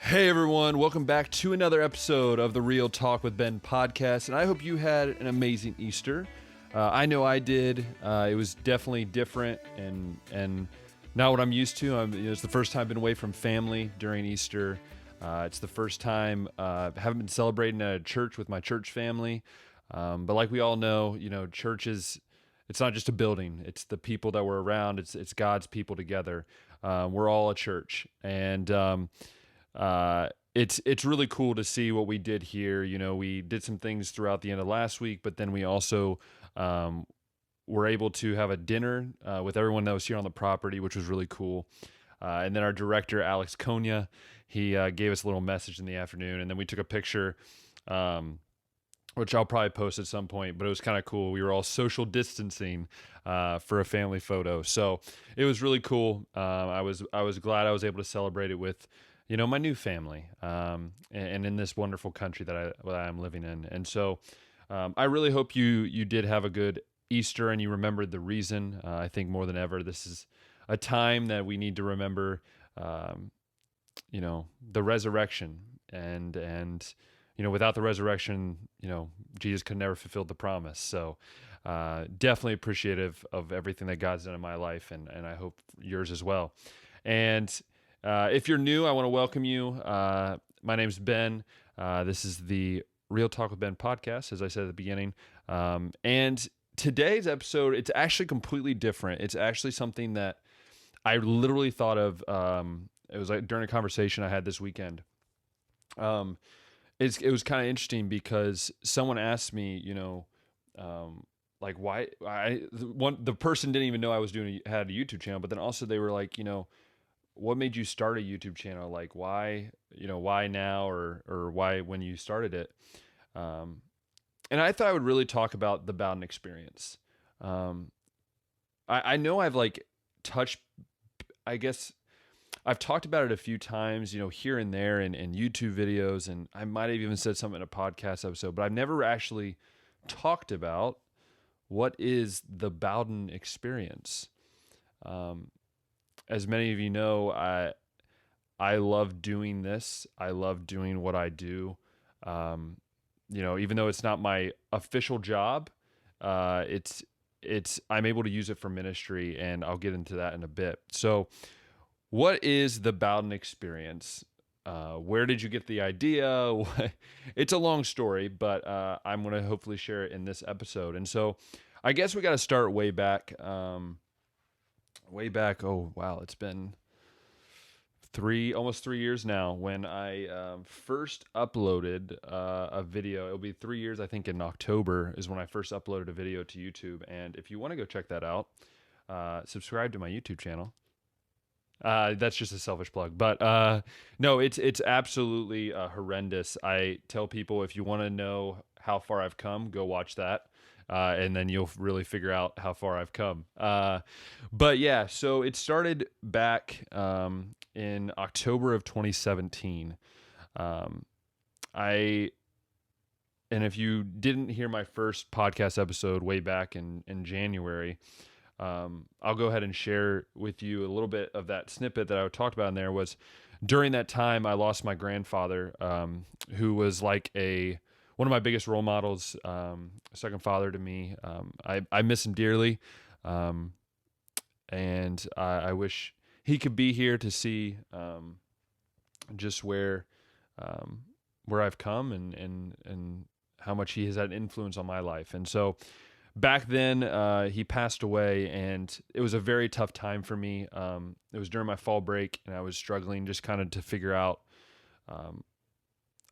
Hey everyone, welcome back to another episode of the Real Talk with Ben podcast, and I hope you had an amazing Easter. I know I did. It was definitely different and not what I'm used to. It's the first time I've been away from family during Easter. It's the first time I haven't been celebrating at a church with my church family. But like we all know, church it's not just a building. It's the people that we're around. It's God's people together. We're all a church, and it's really cool to see what we did here. We did some things throughout the end of last week, but then we also were able to have a dinner with everyone that was here on the property, which was really cool. And then our director, Alex Konya, he gave us a little message in the afternoon, and then we took a picture, which I'll probably post at some point, but it was kind of cool. We were all social distancing for a family photo. So it was really cool. I was glad I was able to celebrate it with my new family, and in this wonderful country that I'm living in. And so I really hope you did have a good Easter and you remembered the reason. I think more than ever, this is a time that we need to remember, the resurrection. And without the resurrection, Jesus could never fulfill the promise. So definitely appreciative of everything that God's done in my life, and I hope yours as well. And if you're new, I want to welcome you. My name's Ben. This is the Real Talk with Ben podcast, as I said at the beginning. And today's episode, it's actually completely different. It's actually something that I literally thought of. It was like during a conversation I had this weekend. It was kind of interesting because someone asked me, like why the person didn't even know I was had a YouTube channel, but then also they were like, what made you start a YouTube channel? Like why now or why when you started it? And I thought I would really talk about the Bowden Experience. I know I've touched, I guess I've talked about it a few times, here and there in YouTube videos, and I might have even said something in a podcast episode, but I've never actually talked about what is the Bowden Experience. As many of you know, I love doing this. I love doing what I do. Even though it's not my official job, I'm able to use it for ministry, and I'll get into that in a bit. So, what is the Bowden Experience? Where did you get the idea? It's a long story, but I'm going to hopefully share it in this episode. And so, I guess we got to start way back. Oh wow, it's been almost 3 years now when I first uploaded a video. It'll be 3 years, I think, in October is when I first uploaded a video to YouTube. And if you want to go check that out, subscribe to my YouTube channel. That's just a selfish plug, but no, it's absolutely horrendous. I tell people, if you want to know how far I've come, go watch that. And then you'll really figure out how far I've come. But yeah, so it started back in October of 2017. And if you didn't hear my first podcast episode way back in January, I'll go ahead and share with you a little bit of that snippet that I talked about in there. Was during that time I lost my grandfather, who was like one of my biggest role models, a second father to me. I miss him dearly. And I wish he could be here to see just where I've come and how much he has had an influence on my life. And so back then, he passed away, and it was a very tough time for me. It was during my fall break, and I was struggling just kind of to figure out.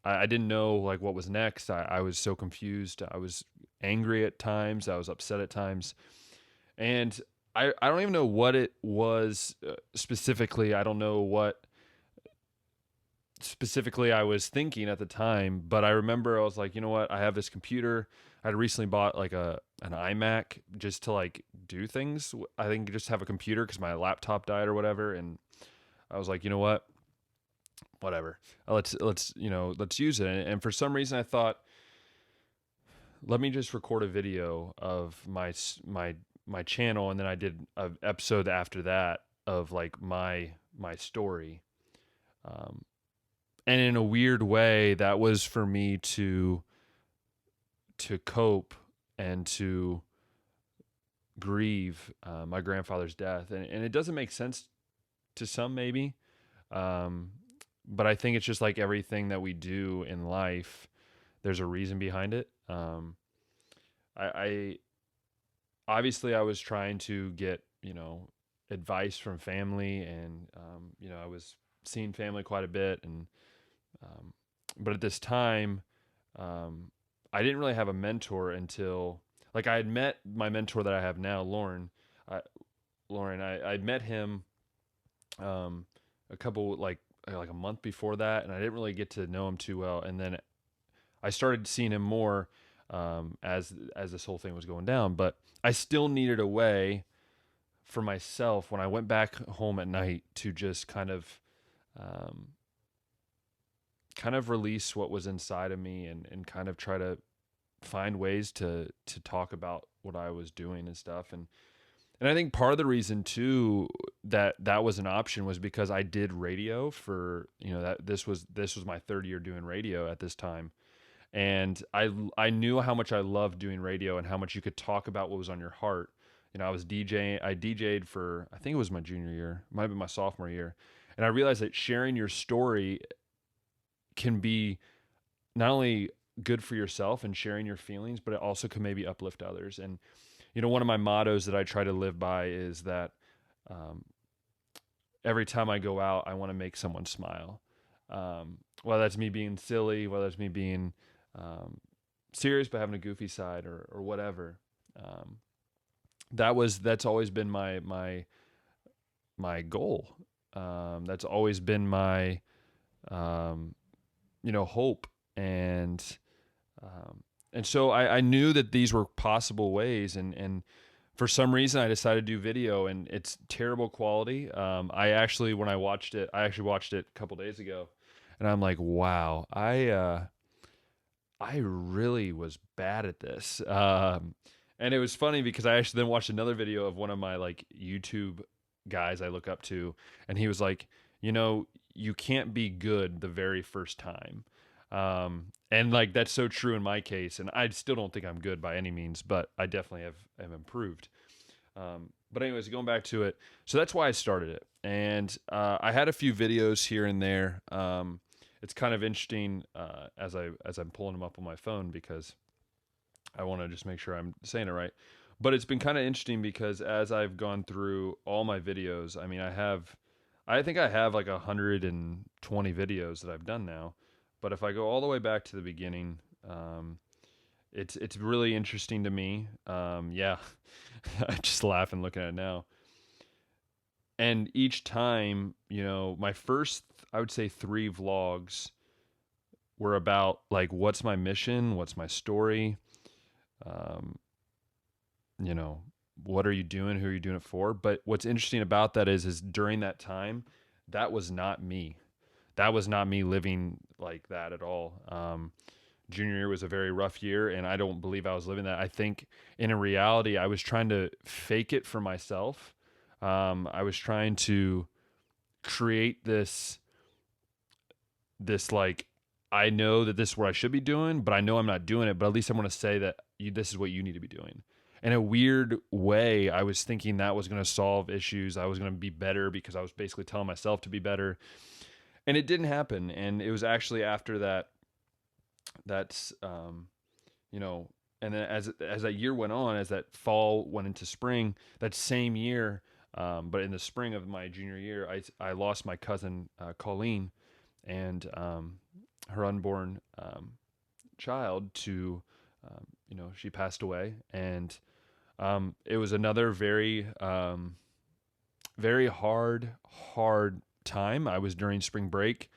I didn't know what was next. I was so confused. I was angry at times. I was upset at times. And I don't even know what it was specifically. I don't know what specifically I was thinking at the time, but I remember I was like, you know what? I have this computer. I had recently bought an iMac just to do things. I think just have a computer because my laptop died or whatever. And I was like, you know what? Whatever. Let's use it. And for some reason I thought, let me just record a video of my channel. And then I did an episode after that of my story. And in a weird way, that was for me to cope and to grieve my grandfather's death. And it doesn't make sense to some, maybe. Um, but I think it's just like everything that we do in life, there's a reason behind it. I obviously I was trying to get, advice from family, and I was seeing family quite a bit, and um, but at this time, um, I didn't really have a mentor until, like, I had met my mentor that I have now, I, Lauren. I'd met him um, a couple like a month before that, and I didn't really get to know him too well. And then I started seeing him more as this whole thing was going down. But I still needed a way for myself when I went back home at night to just um, kind of release what was inside of me, and kind of try to find ways to talk about what I was doing and stuff. And I think part of the reason too that that was an option was because I did radio for, that this was my third year doing radio at this time. And I knew how much I loved doing radio and how much you could talk about what was on your heart. I DJ'd for, I think it was my junior year, might have been my sophomore year. And I realized that sharing your story can be not only good for yourself and sharing your feelings, but it also can maybe uplift others. And one of my mottos that I try to live by is that um, every time I go out, I want to make someone smile. Whether that's me being silly, whether it's me being um, serious but having a goofy side, or whatever. Um, that's always been my goal. That's always been my um, hope. And so I knew that these were possible ways, and for some reason I decided to do video, and it's terrible quality. When I actually watched it a couple days ago, and I'm like, wow, I really was bad at this. And it was funny because I actually then watched another video of one of my like YouTube guys I look up to, and he was like, you can't be good the very first time. And like that's so true in my case, and I still don't think I'm good by any means, but I definitely have improved. But anyways, going back to it, so that's why I started it, and I had a few videos here and there. It's kind of interesting as I'm pulling them up on my phone because I want to just make sure I'm saying it right. But it's been kind of interesting because as I've gone through all my videos, I mean, I think I have like 120 videos that I've done now. But if I go all the way back to the beginning, it's really interesting to me. Yeah, I just laugh and looking at it now. And each time, my first, I would say, three vlogs were about like, what's my mission, what's my story, um, you know, what are you doing, who are you doing it for? But what's interesting about that is during that time, that was not me. That was not me living like that at all. Junior year was a very rough year, and I don't believe I was living that. I think in a reality, I was trying to fake it for myself. I was trying to create this like, I know that this is what I should be doing, but I know I'm not doing it. But at least I'm going to say that this is what you need to be doing. In a weird way, I was thinking that was going to solve issues. I was going to be better because I was basically telling myself to be better, and it didn't happen. And it was actually after that that's you know and then as that year went on, as that fall went into spring, that same year, but in the spring of my junior year, I lost my cousin, Colleen, and her unborn child to she passed away. And it was another very hard time. I was during spring break.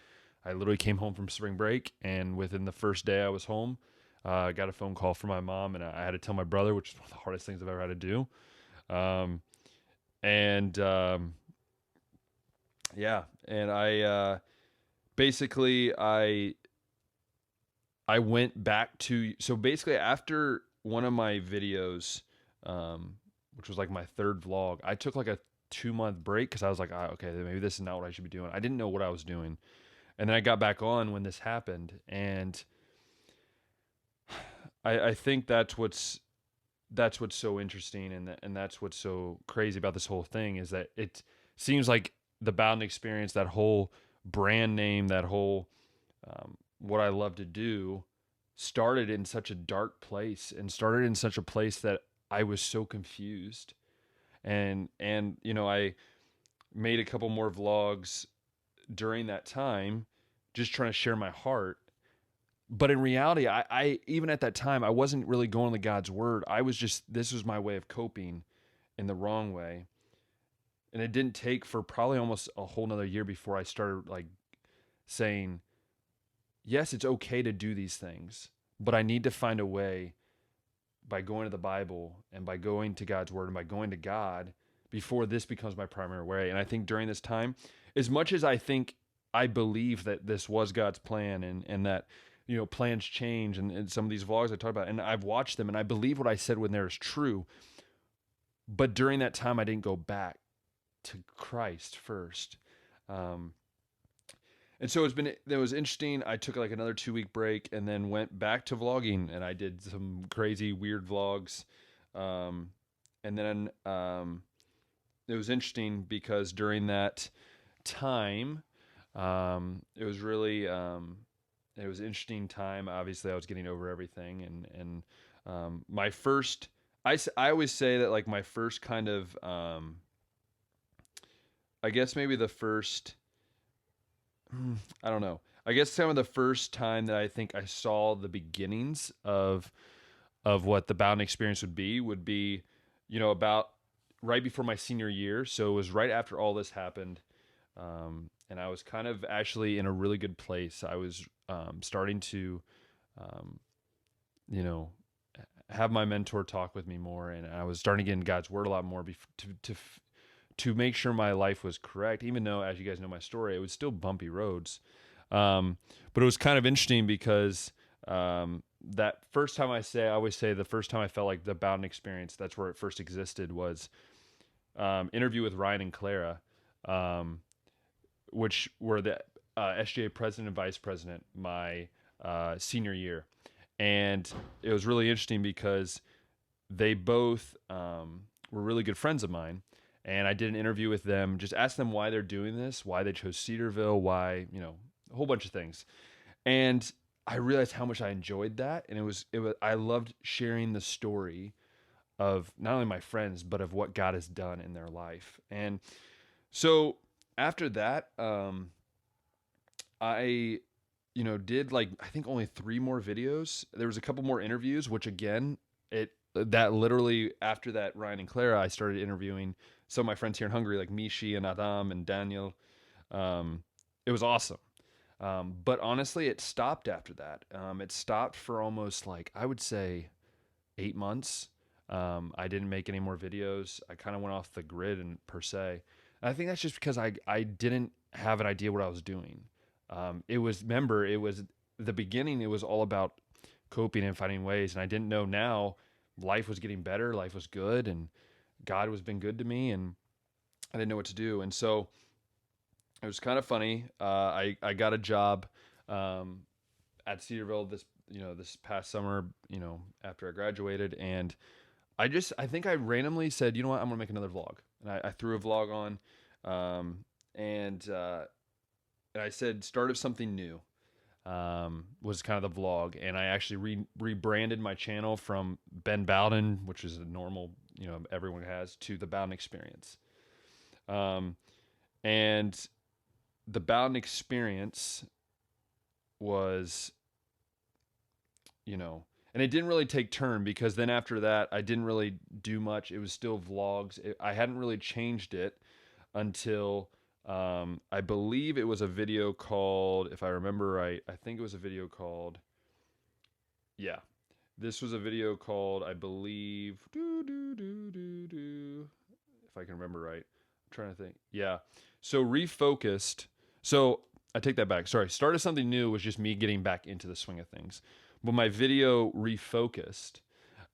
I literally came home from spring break, and within the first day I was home, I got a phone call from my mom, and I had to tell my brother, which is one of the hardest things I've ever had to do. Um, and Yeah, and basically I went back to, so basically after one of my videos, which was like my third vlog, I took like a 2-month break because I was like, okay, maybe this is not what I should be doing. I didn't know what I was doing. And then I got back on when this happened, and I think that's what's so interesting, and that's what's so crazy about this whole thing is that it seems like the Bowden Experience, that whole brand name, that whole what I love to do, started in such a dark place and started in such a place that I was so confused. And I made a couple more vlogs during that time, just trying to share my heart. But in reality, I even at that time, I wasn't really going to God's word. I was just, this was my way of coping in the wrong way. And it didn't take for probably almost a whole nother year before I started like saying, yes, it's okay to do these things, but I need to find a way by going to the Bible and by going to God's word and by going to God before this becomes my primary way. And I think during this time, as much as I believe that this was God's plan, and that, plans change, and some of these vlogs I talked about, and I've watched them and I believe what I said when there is true. But during that time, I didn't go back to Christ first. Um, and so it was interesting. I took like another 2 week break and then went back to vlogging, and I did some crazy, weird vlogs. And then it was interesting because during that time, it was really, it was an interesting time. Obviously, I was getting over everything, and my first, I always say that like my first kind of, I guess maybe the first, I don't know. I guess some of the first time that I think I saw the beginnings of what the Bowden Experience would be, about right before my senior year. So it was right after all this happened. And I was kind of actually in a really good place. I was starting to, um, you know, have my mentor talk with me more, and I was starting to get in God's word a lot more to make sure my life was correct. Even though, as you guys know my story, it was still bumpy roads. But it was kind of interesting because that first time I always say the first time I felt like the Bowden Experience, that's where it first existed, was interview with Ryan and Clara, which were the SGA president and vice president my senior year. And it was really interesting because they both were really good friends of mine. And I did an interview with them, just asked them why they're doing this, why they chose Cedarville, why, a whole bunch of things. And I realized how much I enjoyed that. And I loved sharing the story of not only my friends, but of what God has done in their life. And so after that, I, did like, I think only 3 more videos. There was a couple more interviews, which again, that literally after that Ryan and Clara, I started interviewing some of my friends here in Hungary, like Mishi and Adam and Daniel. It was awesome. But honestly, it stopped after that. It stopped for almost like, I would say 8 months. I didn't make any more videos. I kind of went off the grid and per se. And I think that's just because I didn't have an idea what I was doing. It was the beginning. It was all about coping and finding ways. And I didn't know now life was getting better. Life was good. And God was been good to me. And I didn't know what to do. And so it was kind of funny. I got a job at Cedarville this past summer, after I graduated. And I think I randomly said, you know what, I'm going to make another vlog. And I threw a vlog on, and I said, start of something new, was kind of the vlog. And I actually rebranded my channel from Ben Bowden, which is a normal, everyone has, to the Bowden Experience. And the Bowden Experience was, and it didn't really take turn because then after that, I didn't really do much. It was still vlogs. I hadn't really changed it until I believe it was a video called, if I remember right, I think it was a video called, yeah, this was a video called, I believe, if I can remember right. I'm trying to think. Yeah. So Refocused. So I take that back. Sorry. Started Something New was just me getting back into the swing of things. But my video Refocused,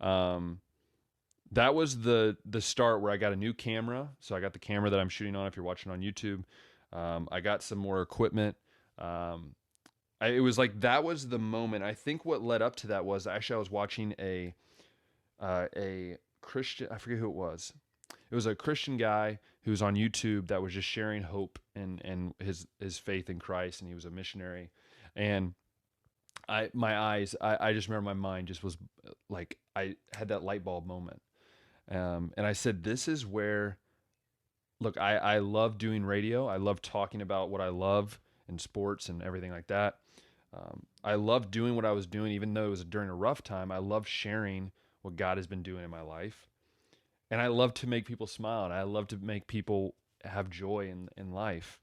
that was the start where I got a new camera. So I got the camera that I'm shooting on if you're watching on YouTube. I got some more equipment. Um, it was like that was the moment. I think what led up to that was actually I was watching a Christian. I forget who it was. It was a Christian guy who was on YouTube that was just sharing hope and his faith in Christ, and he was a missionary. And I just remember my mind just was like I had that light bulb moment. And I said, this is where, look, I love doing radio. I love talking about what I love in sports and everything like that. I love doing what I was doing, even though it was during a rough time. I love sharing what God has been doing in my life. And I love to make people smile. And I love to make people have joy in life.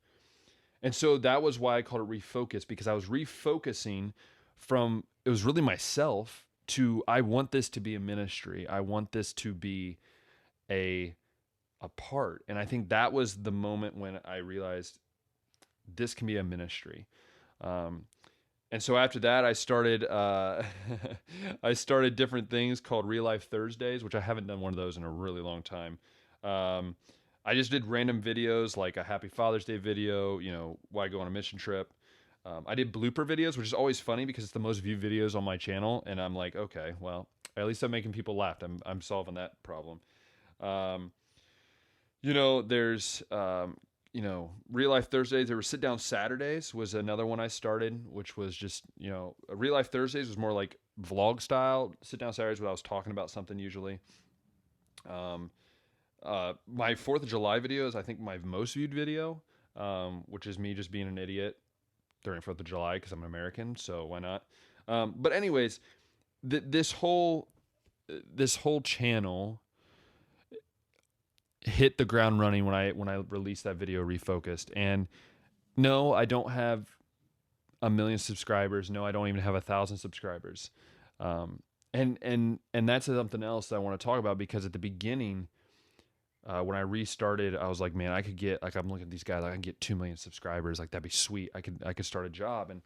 And so that was why I called it refocus, because I was refocusing from, it was really myself to, I want this to be a ministry. I want this to be a part. And I think that was the moment when I realized this can be a ministry. Um, and so after that, I started I started different things called Real Life Thursdays, which I haven't done one of those in a really long time. Um, I just did random videos like a Happy Father's Day video, why I go on a mission trip. I did blooper videos, which is always funny because it's the most viewed videos on my channel, and I'm like, okay, well, at least I'm making people laugh. I'm solving that problem. Um, there's Real Life Thursdays. There were Sit Down Saturdays was another one I started, which was just, Real Life Thursdays was more like vlog style. Sit Down Saturdays, when I was talking about something usually. My 4th of July video is, I think, my most viewed video, which is me just being an idiot during 4th of July because I'm an American, so why not? But anyways, this whole channel hit the ground running when I released that video Refocused. And no, I don't have 1 million subscribers. No, I don't even have 1,000 subscribers. And that's something else that I want to talk about, because at the beginning, when I restarted, I was like, man, I could get, like, I'm looking at these guys, I can get 2 million subscribers. Like, that'd be sweet. I could start a job. And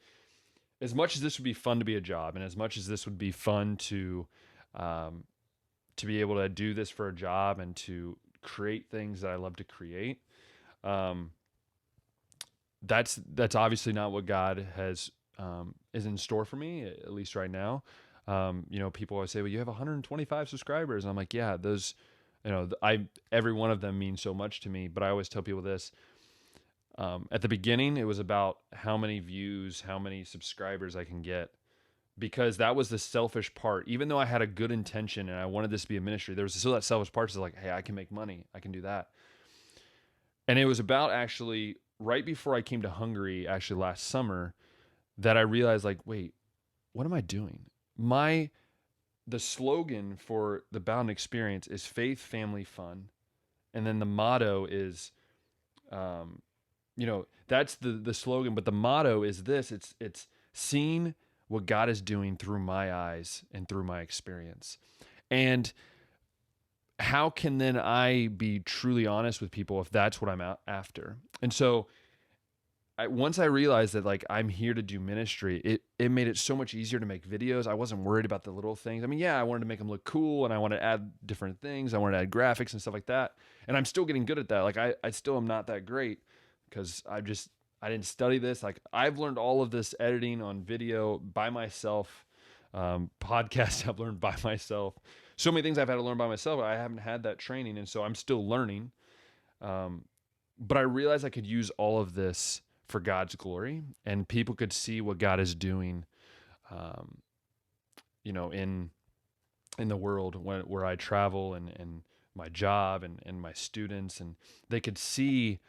as much as this would be fun to be a job, and as much as this would be fun to be able to do this for a job and to create things that I love to create, that's obviously not what God has is in store for me, at least right now. People always say, well, you have 125 subscribers. And I'm like, yeah, those, every one of them means so much to me. But I always tell people this, at the beginning, it was about how many views, how many subscribers I can get, because that was the selfish part. Even though I had a good intention and I wanted this to be a ministry, there was still that selfish part. So like, hey, I can make money. I can do that. And it was about, actually, right before I came to Hungary, actually last summer, that I realized, like, wait, what am I doing? The slogan for the Bowden Experience is faith, family, fun. And then the motto is, that's the slogan, but the motto is this: it's seeing what God is doing through my eyes and through my experience. And how can then I be truly honest with people if that's what I'm after? And so once I realized that, like, I'm here to do ministry, it made it so much easier to make videos. I wasn't worried about the little things. I mean, yeah, I wanted to make them look cool, and I wanted to add different things. I wanted to add graphics and stuff like that. And I'm still getting good at that. Like, I still am not that great, because I didn't study this. Like, I've learned all of this editing on video by myself. Podcasts I've learned by myself. So many things I've had to learn by myself. I haven't had that training, and so I'm still learning. But I realized I could use all of this for God's glory, and people could see what God is doing, in the world where I travel, and my job, and my students, and they could see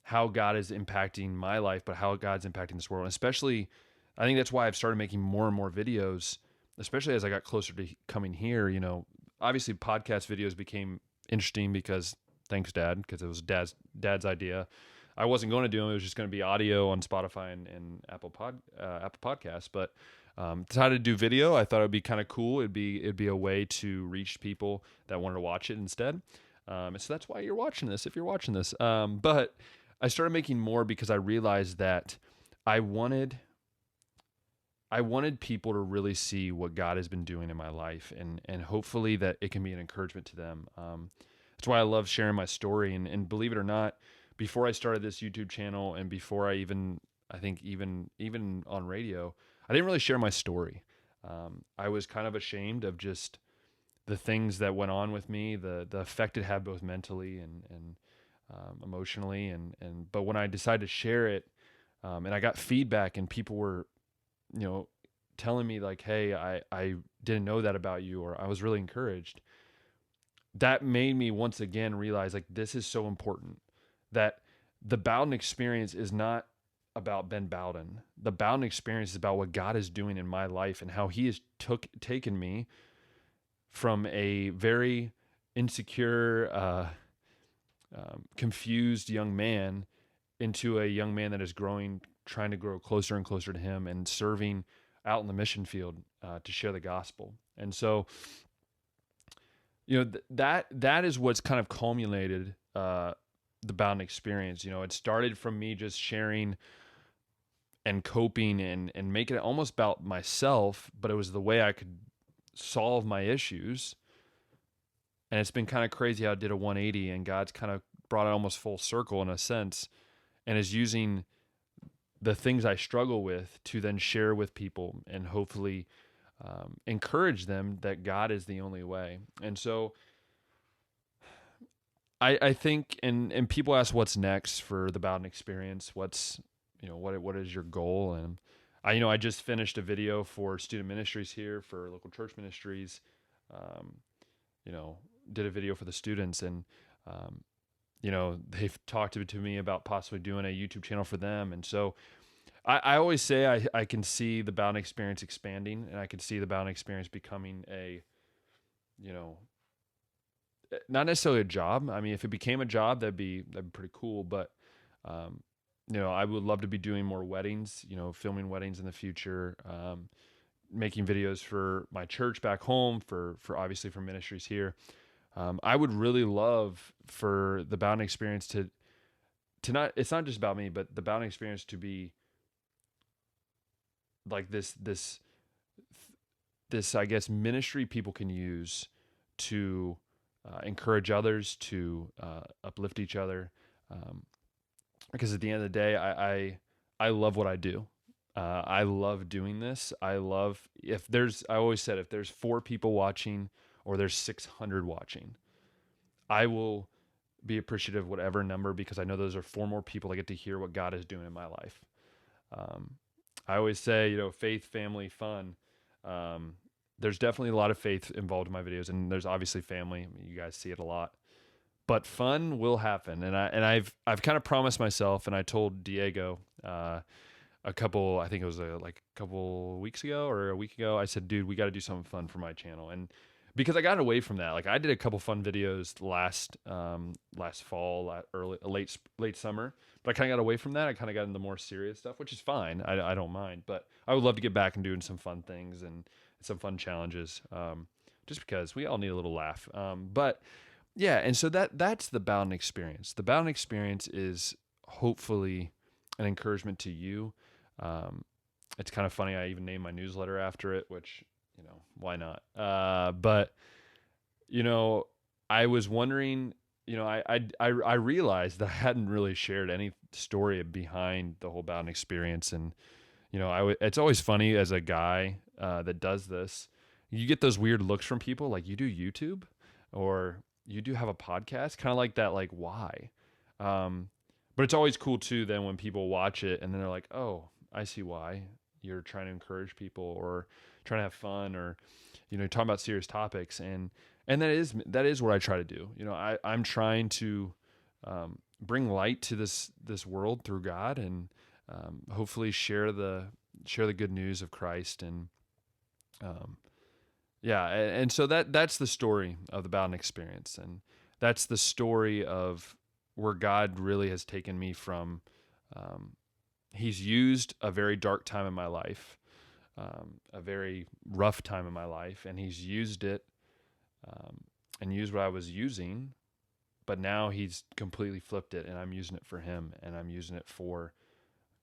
how God is impacting my life, but how God's impacting this world. And especially, I think that's why I've started making more and more videos, especially as I got closer to coming here. Obviously podcast videos became interesting because, thanks Dad, because it was dad's idea. I wasn't going to do them. It was just going to be audio on Spotify and Apple Podcasts. But decided to do video. I thought it would be kind of cool. It'd be a way to reach people that wanted to watch it instead. And so that's why you're watching this, if you're watching this. But I started making more because I realized that I wanted people to really see what God has been doing in my life, and hopefully that it can be an encouragement to them. That's why I love sharing my story. And believe it or not, before I started this YouTube channel, and before I even I think even on radio, I didn't really share my story. I was kind of ashamed of just the things that went on with me, the effect it had both mentally and emotionally, and but when I decided to share it, and I got feedback, and people were, you know, telling me like, "Hey, I didn't know that about you," or I was really encouraged. That made me once again realize like this is so important, that the Bowden experience is not about Ben Bowden. The Bowden experience is about what God is doing in my life and how he has taken me from a very insecure, confused young man into a young man that is growing, trying to grow closer and closer to him and serving out in the mission field to share the gospel. And so, that is what's kind of culminated the Bowden experience. It started from me just sharing and coping and making it almost about myself, but it was the way I could solve my issues. And it's been kind of crazy how it did a 180, and God's kind of brought it almost full circle in a sense, and is using the things I struggle with to then share with people and hopefully encourage them that God is the only way. And so I think, and people ask what's next for the Bowden experience. What's, what is your goal? And I just finished a video for student ministries here for local church ministries. Did a video for the students, and they've talked to me about possibly doing a YouTube channel for them. And so I always say I can see the Bowden experience expanding, and I can see the Bowden experience becoming a, not necessarily a job. I mean, if it became a job, that'd be pretty cool. But, I would love to be doing more weddings, filming weddings in the future, making videos for my church back home, for obviously for ministries here. I would really love for the Bowden experience to not, it's not just about me, but the Bowden experience to be like this, I guess, ministry people can use to encourage others, to uplift each other. Because at the end of the day, I love what I do. I love doing this. I always said, if there's 4 people watching or there's 600 watching, I will be appreciative of whatever number, because I know those are 4 more people that get to hear what God is doing in my life. I always say, faith, family, fun. There's definitely a lot of faith involved in my videos, and there's obviously family. I mean, you guys see it a lot, but fun will happen. And I've kind of promised myself, and I told Diego, I think it was like a couple weeks ago or a week ago, I said, dude, we got to do something fun for my channel. And because I got away from that, like I did a couple fun videos last fall, late summer, but I kind of got away from that. I kind of got into more serious stuff, which is fine. I don't mind, but I would love to get back and doing some fun things and some fun challenges, just because we all need a little laugh. But yeah, and so that's the Bowden experience. The Bowden experience is hopefully an encouragement to you. It's kind of funny, I even named my newsletter after it, which, why not? But I was wondering, I realized that I hadn't really shared any story behind the whole Bowden experience. And, it's always funny as a guy that does this, you get those weird looks from people, like, you do YouTube or you do have a podcast, kind of like that, like, why? But it's always cool too then when people watch it and then they're like, oh, I see why. You're trying to encourage people or trying to have fun, or, talking about serious topics. And that is what I try to do. I'm trying to bring light to this world through God, and hopefully share the good news of Christ. And and so that's the story of the Bowden experience, and that's the story of where God really has taken me from. He's used a very dark time in my life, a very rough time in my life, and he's used it and used what I was using, but now he's completely flipped it, and I'm using it for him, and I'm using it for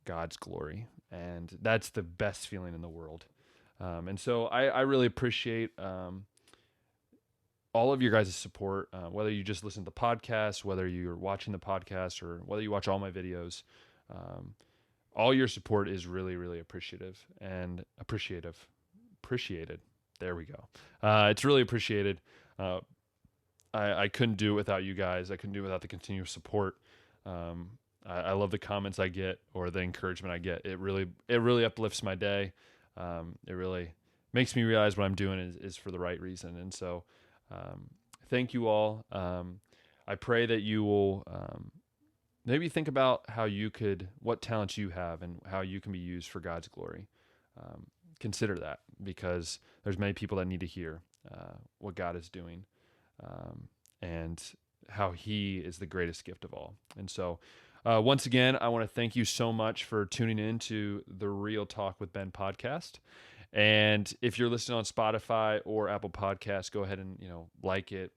God's glory. And that's the best feeling in the world. And so I really appreciate all of your guys' support, whether you just listen to the podcast, whether you're watching the podcast, or whether you watch all my videos. all your support is really, really appreciated. There we go. It's really appreciated. I couldn't do it without you guys. I couldn't do it without the continuous support. I love the comments I get or the encouragement I get. It really uplifts my day. It really makes me realize what I'm doing is for the right reason. And so, thank you all. I pray that you will, maybe think about what talents you have and how you can be used for God's glory. Consider that, because there's many people that need to hear, what God is doing, and how he is the greatest gift of all. And so, once again, I want to thank you so much for tuning in to the Real Talk with Ben podcast. And if you're listening on Spotify or Apple Podcasts, go ahead and, like it,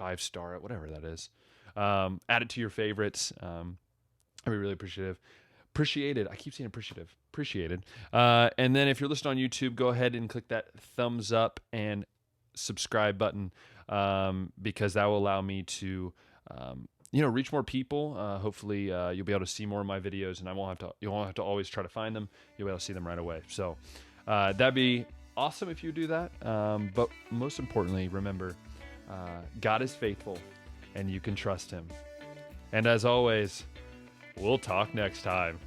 5-star it, whatever that is. Add it to your favorites. I'd be really appreciated. I keep saying appreciated. And then if you're listening on YouTube, go ahead and click that thumbs up and subscribe button, because that will allow me to, reach more people. Hopefully, you'll be able to see more of my videos, and you won't have to always try to find them. You'll be able to see them right away. So, that'd be awesome if you do that. But most importantly, remember, God is faithful and you can trust him. And as always, we'll talk next time.